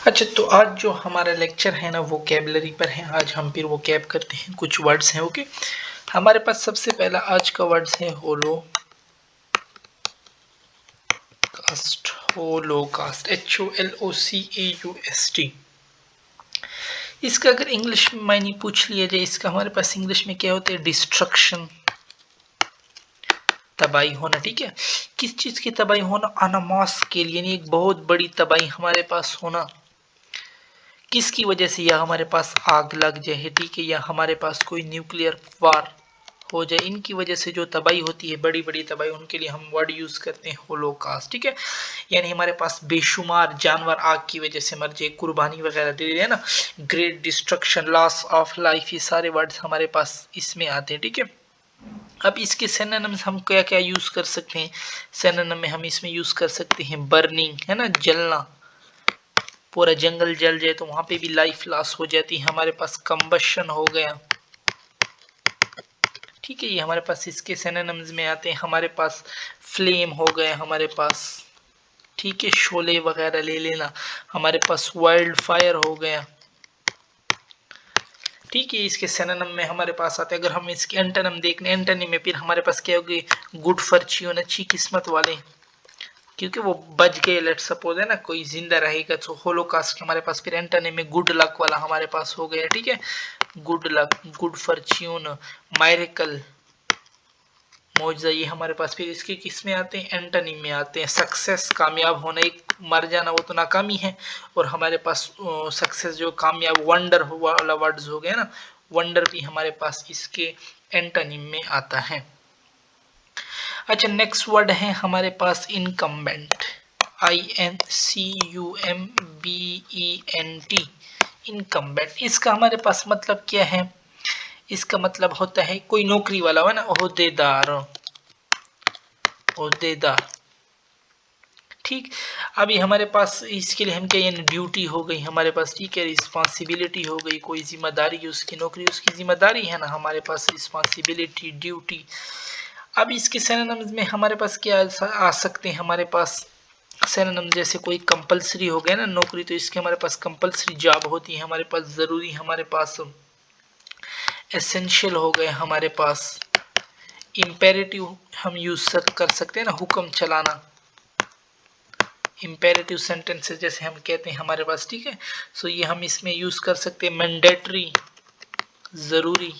अच्छा, तो आज जो हमारा लेक्चर है ना वोकैबुलरी पर है। आज हम फिर वोकैब करते हैं, कुछ वर्ड्स हैं। ओके, हमारे पास सबसे पहला आज का वर्ड्स है होलोकास्ट। Holocaust, HOLOCAUST। इसका अगर इंग्लिश में मायने पूछ लिया जाए, इसका हमारे पास इंग्लिश में क्या होता है? डिस्ट्रक्शन, तबाही होना। ठीक है, किस चीज की तबाही होना? अनामास के लिए, यानी एक बहुत बड़ी तबाही हमारे पास होना। किसकी वजह से? या हमारे पास आग लग जाए, ठीक है, या हमारे पास कोई न्यूक्लियर वार हो जाए, इनकी वजह से जो तबाही होती है, बड़ी बड़ी तबाही, उनके लिए हम वर्ड यूज करते हैं होलोकास्ट। ठीक है, यानी हमारे पास बेशुमार जानवर आग की वजह से मर जाए, कुर्बानी वगैरह दे रहे हैं ना। Great destruction, loss of life, ये सारे वर्ड्स हमारे पास इसमें आते हैं। ठीक है, अब इसके सिनोनिम्स हम क्या क्या यूज कर सकते हैं? सिनोनिम में हम इसमें यूज कर सकते हैं बर्निंग, है ना, जलना। पूरा जंगल जल जाए तो वहां पे भी लाइफ लॉस हो जाती है। हमारे पास कंबशन हो गया। ठीक है, ये हमारे पास इसके सिनोनिम्स में आते हैं। हमारे पास फ्लेम हो गया हमारे पास। ठीक है, शोले वगैरह ले लेना। हमारे पास वाइल्ड फायर हो गया। ठीक है, इसके सिनोनिम में हमारे पास आते हैं। अगर हम इसके एंटोनिम देखने, एंटोनिम में फिर हमारे पास क्या होगी? गुड फॉर्च्यून, अच्छी किस्मत वाले, क्योंकि वो बच गए। लेट सपोज है ना, कोई जिंदा रहेगा तो होलोकास्ट हमारे पास फिर एंटोनिम में गुड लक वाला हमारे पास हो गया। ठीक है, गुड लक, गुड फॉर्च्यून, मायरेकल, मौजा, ये हमारे पास फिर इसके किस में आते हैं? एंटोनिम में आते हैं। सक्सेस, कामयाब होना, एक मर जाना वो तो नाकामी है, और हमारे पास सक्सेस जो कामयाब, वंडर वाला वर्ड्स हो गए ना, वंडर भी हमारे पास इसके एंटोनिम में आता है। अच्छा, नेक्स्ट वर्ड है हमारे पास इनकम्बेंट, INCUMBENT, इनकम्बेंट। इसका हमारे पास मतलब क्या है? इसका मतलब होता है कोई नौकरी वाला हो ना, ओहदेदार, ओहदेदार। ठीक, अभी हमारे पास इसके लिए हम क्या, यानी ड्यूटी हो गई हमारे पास। ठीक है, रिस्पॉन्सिबिलिटी हो गई, कोई जिम्मेदारी, उसकी नौकरी उसकी जिम्मेदारी है ना, हमारे पास रिस्पॉन्सिबिलिटी, ड्यूटी। अब इसके सिनोनिम्स में हमारे पास क्या आ सकते हैं? हमारे पास सिनोनिम जैसे कोई कंपलसरी हो गया ना नौकरी, तो इसके हमारे पास कंपलसरी जॉब होती है हमारे पास, जरूरी हमारे पास। एसेंशियल हो गए हमारे पास। इंपेरेटिव हम यूज कर सकते हैं ना, हुक्म चलाना। इंपेरेटिव सेंटेंसेस जैसे हम कहते हैं हमारे पास। ठीक है, सो ये हम इसमें यूज कर सकते हैं। मैंडेटरी, जरूरी।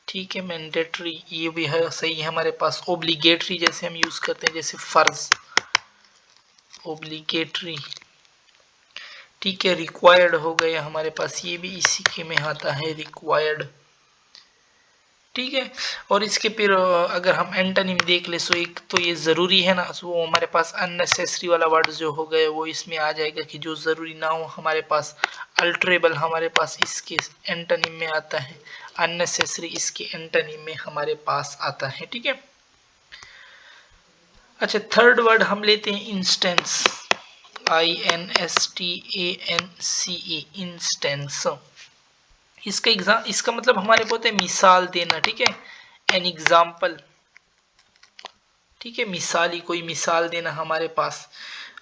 ठीक है, मैंडेटरी ये भी है, सही है हमारे पास। ओब्लिगेटरी जैसे हम यूज करते हैं, जैसे फर्ज, ओब्लिगेटरी। ठीक है, रिक्वायर्ड हो गया हमारे पास, ये भी इसी के में आता है, रिक्वायर्ड। ठीक है, और इसके फिर अगर हम एंटोनिम देख ले, सो एक तो ये जरूरी है ना, सो वो हमारे पास अननेसेसरी वाला वर्ड जो हो गए वो इसमें आ जाएगा, कि जो जरूरी ना हो हमारे पास। अल्टरेबल हमारे पास इसके एंटोनिम में आता है। अननेसेसरी इसके एंटोनिम में हमारे पास आता है। ठीक है, अच्छा, थर्ड वर्ड हम लेते हैं इंस्टेंस, INSTANCE, इंस्टेंस। इसका मतलब हमारे को होता है मिसाल देना। ठीक है, एन एग्जाम्पल। ठीक है, मिसाली, कोई मिसाल देना हमारे पास।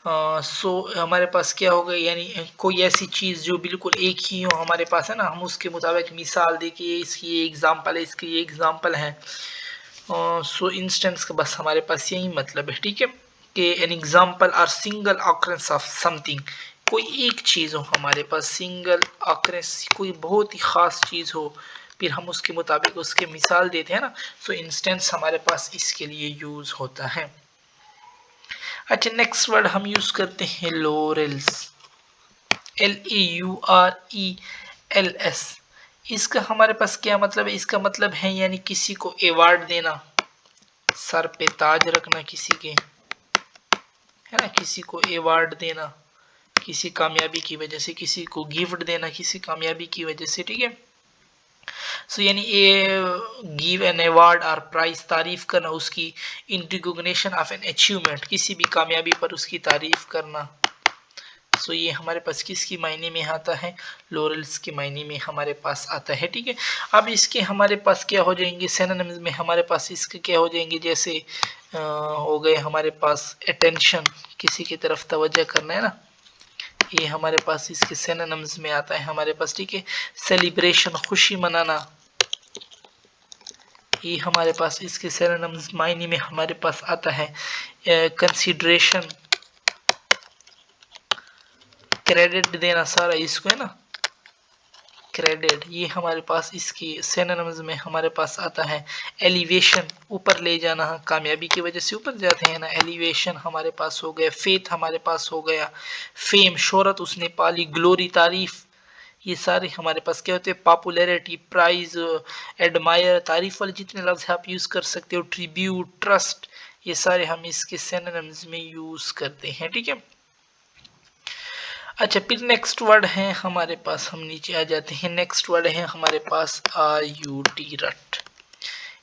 हमारे पास क्या होगा, यानी कोई ऐसी चीज जो बिल्कुल एक ही हो हमारे पास, है ना, हम उसके मुताबिक मिसाल दे कि इसकी ये एग्जाम्पल है, इसकी ये एग्जाम्पल है। सो इंस्टेंस का बस हमारे पास यही मतलब है। ठीक है, कि an example are single occurrence of something, कोई एक चीज हो हमारे पास, सिंगल ऑकरेंस, कोई बहुत ही खास चीज हो, फिर हम उसके मुताबिक उसके मिसाल देते हैं ना। सो इंस्टेंस हमारे पास इसके लिए यूज होता है। अच्छा, नेक्स्ट वर्ड हम यूज करते हैं लॉरेल्स, LAURELS। इसका हमारे पास क्या मतलब है? इसका मतलब है यानी किसी को अवार्ड देना, सर पे ताज रखना किसी के, है ना, किसी को अवार्ड देना किसी कामयाबी की वजह से, किसी को गिफ्ट देना किसी कामयाबी की वजह से। ठीक है, सो यानी ये गिव एन अवार्ड और प्राइज, तारीफ करना उसकी, in recognition of an achievement, किसी भी कामयाबी पर उसकी तारीफ करना। सो ये हमारे पास किसकी मायने में आता है? लॉरेल्स के मायने में हमारे पास आता है। ठीक है, अब इसके हमारे पास क्या हो जाएंगे सिनोनिम्स में? हमारे पास इसके क्या हो जाएंगे? जैसे हो गए हमारे पास अटेंशन, किसी की तरफ तवज्जो करना, है ना, ये हमारे पास इसके सिनोनिम्स में आता है हमारे पास, ठीक है। सेलिब्रेशन, खुशी मनाना, ये हमारे पास इसके सिनोनिम्स मायने में हमारे पास आता है। कंसीडरेशन, क्रेडिट देना, सारा इसको है ना क्रेडिट, ये हमारे पास इसकी सिनोनिम्स में हमारे पास आता है। एलिवेशन, ऊपर ले जाना, कामयाबी की वजह से ऊपर जाते हैं ना, एलिवेशन हमारे पास हो गया। फेथ हमारे पास हो गया। फेम, शोहरत उसने पाली। ग्लोरी, तारीफ, ये सारे हमारे पास क्या होते हैं। पॉपुलैरिटी, प्राइज, एडमायर, तारीफ वाले जितने लफ्ज आप यूज कर सकते हो। ट्रिब्यूट, ट्रस्ट, ये सारे हम इसके सिनोनिम्स में यूज करते हैं, ठीक है। अच्छा, फिर नेक्स्ट वर्ड है हमारे पास, हम नीचे आ जाते हैं। नेक्स्ट वर्ड है हमारे पास RUT, रट।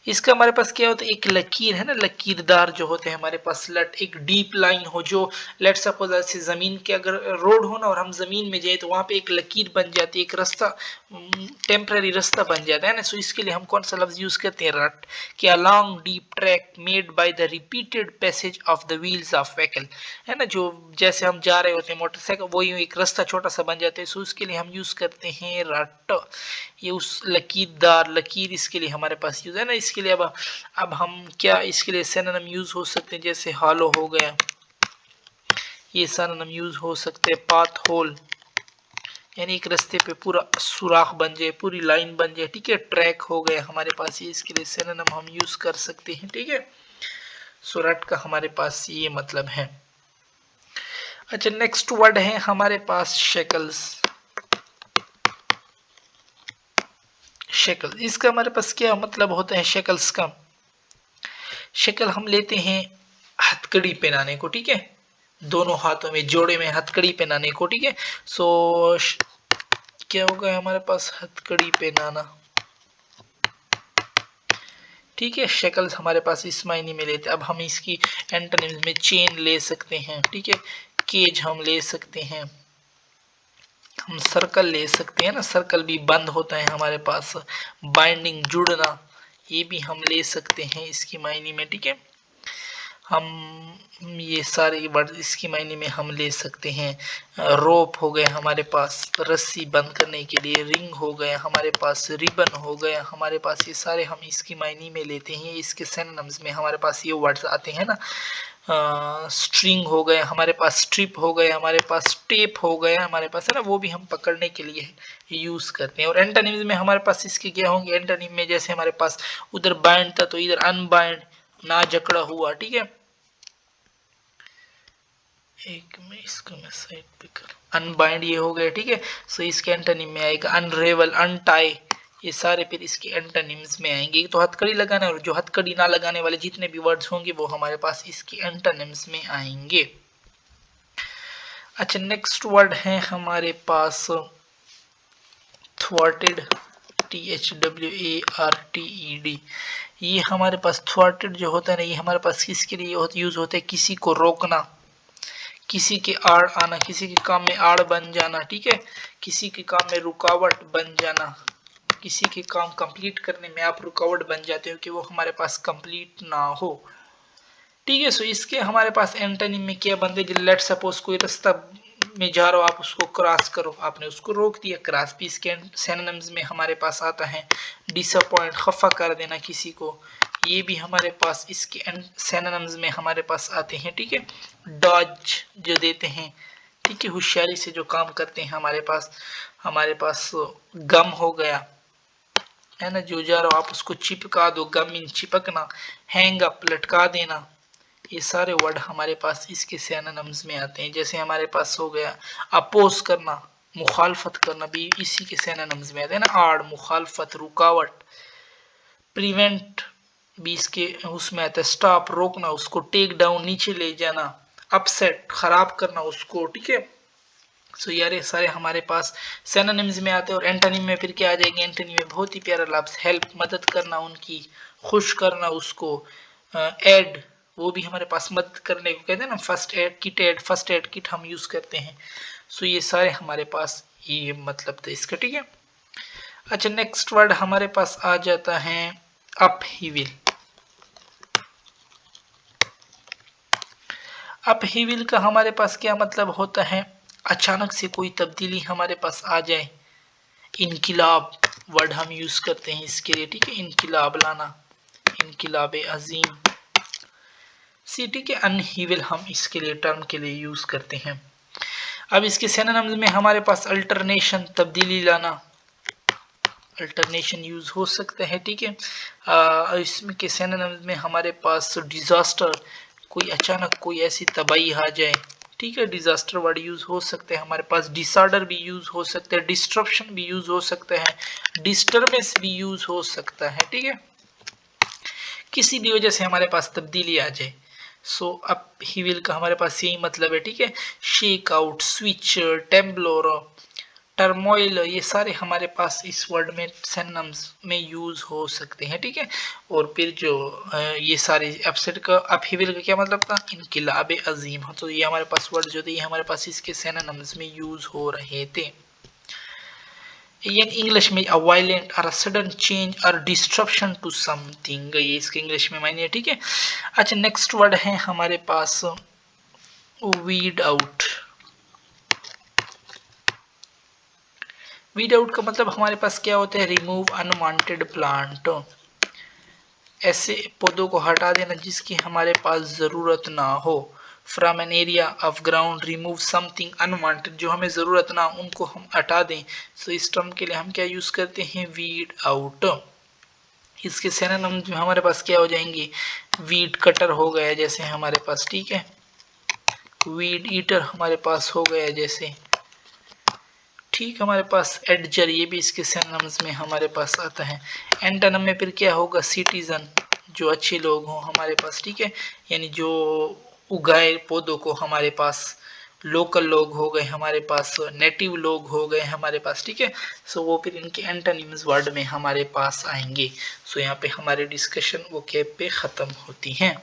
इसका हमारे पास क्या होता है, एक लकीर है ना, लकीरदार जो होते हैं हमारे पास। लट, एक डीप लाइन हो, जो लेट सपोज ऐसे जमीन के अगर रोड हो ना और हम जमीन में जाए तो वहां पे एक लकीर बन जाती है, एक रास्ता, टेम्पररी रास्ता बन जाता है ना। सो इसके लिए हम कौन सा लफ्ज यूज करते हैं, रट। कि a long deep track made by the repeated passage of the wheels of vehicle, है ना, जो जैसे हम जा रहे होते हैं मोटरसाइकिल, वही एक रास्ता छोटा सा बन जाता है। सो उसके लिए हम यूज करते हैं रट। ये उस लकीरदार, लकीर इसके लिए हमारे पास यूज है ना। इसके लिए अब हम क्या इसके लिए सिनोनिम यूज हो सकते हैं, जैसे हॉलो हो गया, ये सिनोनिम यूज हो सकते हैं। पाथ होल, यानी एक रास्ते पे पूरा सुराख बन जाए, पूरी लाइन बन जाए, ठीक है। ट्रैक हो गया हमारे पास, ये इसके लिए सिनोनिम हम यूज कर सकते हैं, ठीक है। सो रट का हमारे पास ये मतलब है। अच्छा, नेक्स्ट वर्ड है हमारे पास शेकल्स। शेकल, इसका हमारे पास क्या मतलब होता है शेकल्स का। शक्ल हम लेते हैं हथकड़ी पहनाने को, ठीक है, दोनों हाथों में जोड़े में हथकड़ी पहनाने को, ठीक है। सो क्या होगा हमारे पास, हथकड़ी पहनाना, ठीक है। शक्ल्स हमारे पास इस मायने में लेते हैं। अब हम इसकी एंटोनिम्स में चेन ले सकते हैं, ठीक है। केज हम ले सकते हैं, हम सर्कल ले सकते हैं ना, सर्कल भी बंद होता है हमारे पास। बाइंडिंग, जुड़ना, ये भी हम ले सकते हैं इसकी मायने में, ठीक है। हम ये सारे वर्ड इसकी मायने में हम ले सकते हैं। रोप हो गया हमारे पास, रस्सी बंद करने के लिए। रिंग हो गया हमारे पास, रिबन हो गया हमारे पास, ये सारे हम इसकी मायने में लेते हैं। इसके सिनोनिम्स में हमारे पास ये वर्ड्स आते हैं ना। स्ट्रिंग हो गया हमारे पास, स्ट्रिप हो गया हमारे पास, टेप हो गया हमारे पास, है ना, वो भी हम पकड़ने के लिए यूज करते हैं। और एंटोनिम्स में हमारे पास इसके क्या होंगे, एंटोनिम में जैसे हमारे पास उधर बाइंड था तो इधर अनबाइंड, ना जकड़ा हुआ, ठीक है। एक में इसको मैं साइड पे कर, अनबाइंड ये हो गया, ठीक है। सो इसके एंटोनिम में आएगा अनरेवल, अनटाई, ये सारे फिर इसके एंटोनिम्स में आएंगे। तो हथकड़ी लगाना और जो हथकड़ी ना लगाने वाले जितने भी वर्ड्स होंगे वो हमारे पास इसके एंटोनिम्स में आएंगे। अच्छा, नेक्स्ट वर्ड है हमारे पास थ्वार्टेड, THWARTED। ये हमारे पास थ्वार्टेड जो होता है ना, ये हमारे पास किसके लिए यूज होता है, किसी को रोकना, किसी के आड़ आना, किसी के काम में आड़ बन जाना, ठीक है। किसी के काम में रुकावट बन जाना, किसी के काम कंप्लीट करने में आप रुकावट बन जाते हो कि वो हमारे पास कंप्लीट ना हो, ठीक है। सो इसके हमारे पास एंटोनिम में क्या बनते हैं, लेट सपोज कोई रास्ता में जा रहा हो, आप उसको क्रॉस करो, आपने उसको रोक दिया, क्रॉस भी इसके सिनोनिम्स में हमारे पास आता है। डिसअपॉइंट, खफा कर देना किसी को, ये भी हमारे पास इसके सिनोनिम्स में हमारे पास आते हैं, ठीक है। डॉज जो देते हैं, ठीक है, होशियारी से जो काम करते हैं हमारे पास गम हो गया, है ना, जो जा रहा हो आप उसको चिपका दो, गम इन चिपकना। हैंग अप, लटका देना, ये सारे वर्ड हमारे पास इसके सिनोनिम्स में आते हैं। जैसे हमारे पास हो गया अपोज करना, मुखालफत करना, भी इसी के सिनोनिम्स में आते हैं ना। आड़, मुखालफत, रुकावट। प्रिवेंट भी इसके उसमें आता है। स्टॉप, रोकना, उसको टेक डाउन, नीचे ले जाना। अपसेट, खराब करना उसको, ठीक है। सो यार सारे हमारे पास सिनोनिम्स में आते हैं। और एंटोनिम में फिर क्या आ जाएगी, एंटोनिम में बहुत ही प्यारा लफ्ज हेल्प, मदद करना उनकी, खुश करना उसको। एड, वो भी हमारे पास मदद करने को कहते हैं ना। फर्स्ट एड किट हम यूज करते हैं। सो ये सारे हमारे पास ये मतलब था इसका, ठीक है। अच्छा, नेक्स्ट वर्ड हमारे पास आ जाता है अपहीविल। अपहीविल का हमारे पास क्या मतलब होता है, अचानक से कोई तब्दीली हमारे पास आ जाए, इनकिलाब वर्ड हम यूज करते हैं इसके लिए, ठीक है, इनकिलाब लाना, इनकिलाब अजीम सी, ठीक है, अनहीविल हम इसके लिए टर्म के लिए यूज करते हैं। अब इसके सिनोनिम्स में हमारे पास अल्टरनेशन तब्दीली लाना, अल्टरनेशन यूज हो सकता है, ठीक है। इसमें के सिनोनिम्स में हमारे पास डिजास्टर, कोई अचानक कोई ऐसी तबाही आ जाए, ठीक है, डिजास्टर वर्ड यूज हो सकते हैं हमारे पास। डिसऑर्डर भी यूज हो सकते हैं, डिस्ट्रप्शन भी यूज हो सकता है, डिस्टर्बेंस भी यूज हो सकता है, ठीक है, किसी भी वजह से हमारे पास तब्दीली आ जाए। सो अब ही विल का हमारे पास यही मतलब है, ठीक है। शेक आउट, स्विच, टेम्बलोर, टर्मोइल, ये सारे हमारे पास इस वर्ड में सिनोनिम्स में यूज हो सकते हैं, ठीक है। और फिर जो ये सारे अपसेट का अपहीविल का क्या मतलब था, इनकिलाब अजीम, तो ये हमारे पास वर्ड जो थे ये हमारे पास इसके सिनोनिम्स में यूज हो रहे थे। in English में a violent or a sudden change or disruption to something, ये इसके इंग्लिश में मायने है, ठीक है। अच्छा, नेक्स्ट वर्ड है हमारे पास weed out। weed out का मतलब हमारे पास क्या होता है, रिमूव अनवांटेड प्लांट, ऐसे पौधों को हटा देना जिसकी हमारे पास जरूरत ना हो। From an area of ground, remove something unwanted, जो हमें जरूरत ना उनको हम हटा दें। सो इस टर्म के लिए हम क्या यूज करते हैं, वीड आउट। इसके सिनोनिम्स में हमारे पास क्या हो जाएंगे, वीड कटर हो गया जैसे हमारे पास, ठीक है, वीड ईटर हमारे पास हो गया जैसे, ठीक, हमारे पास एडजर, ये भी इसके सिनोनिम्स में हमारे पास आता है। एंटोनिम में फिर क्या होगा, सिटीजन, जो अच्छे लोग हों हमारे पास, ठीक है, यानी जो उगाए पौधों को हमारे पास, लोकल लोग हो गए हमारे पास, नेटिव लोग हो गए हमारे पास, ठीक है। सो वो फिर इनके एंटोनिम्स वर्ड में हमारे पास आएंगे। सो यहाँ पे हमारी डिस्कशन वो कैप पे ख़त्म होती हैं।